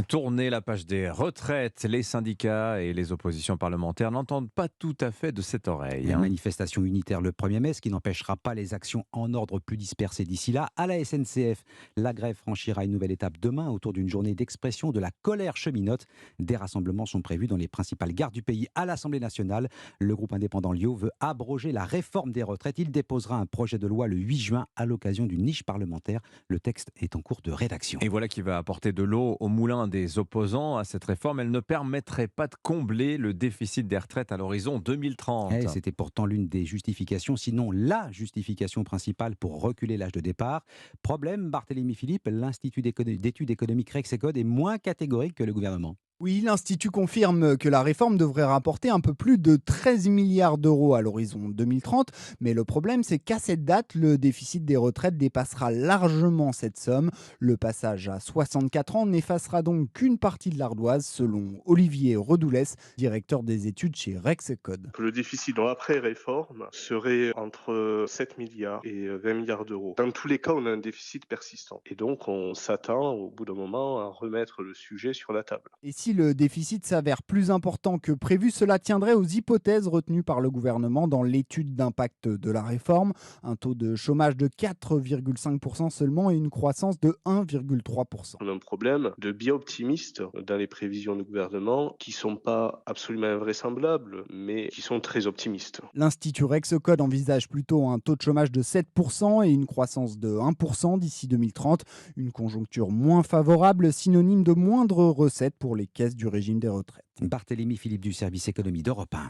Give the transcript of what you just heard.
Tourner la page des retraites, les syndicats et les oppositions parlementaires n'entendent pas tout à fait de cette oreille. Une manifestation unitaire le 1er mai, ce qui n'empêchera pas les actions en ordre plus dispersées d'ici là. À la SNCF, la grève franchira une nouvelle étape demain autour d'une journée d'expression de la colère cheminote. Des rassemblements sont prévus dans les principales gares du pays. À l'Assemblée nationale, le groupe indépendant Lio veut abroger la réforme des retraites. Il déposera un projet de loi le 8 juin à l'occasion d'une niche parlementaire. Le texte est en cours de rédaction. Et voilà qui va apporter de l'eau au moulin des opposants à cette réforme. Elle ne permettrait pas de combler le déficit des retraites à l'horizon 2030. C'était pourtant l'une des justifications, sinon la justification principale pour reculer l'âge de départ. Problème, Barthélémy Philippe, l'Institut d'études économiques Rexecode est moins catégorique que le gouvernement. Oui, l'Institut confirme que la réforme devrait rapporter un peu plus de 13 milliards d'euros à l'horizon 2030. Mais le problème, c'est qu'à cette date, le déficit des retraites dépassera largement cette somme. Le passage à 64 ans n'effacera donc qu'une partie de l'ardoise, selon Olivier Redoulès, directeur des études chez Rexecode. Le déficit après réforme serait entre 7 milliards et 20 milliards d'euros. Dans tous les cas, on a un déficit persistant. Et donc, on s'attend au bout d'un moment à remettre le sujet sur la table. Et si le déficit s'avère plus important que prévu, cela tiendrait aux hypothèses retenues par le gouvernement dans l'étude d'impact de la réforme. Un taux de chômage de 4,5% seulement et une croissance de 1,3%. On a un problème de biais optimistes dans les prévisions du gouvernement qui sont pas absolument invraisemblables, mais qui sont très optimistes. L'Institut Rexecode envisage plutôt un taux de chômage de 7% et une croissance de 1% d'ici 2030. Une conjoncture moins favorable, synonyme de moindres recettes pour les caisses du régime des retraites. Barthélémy Philippe du service économie d'Europe 1.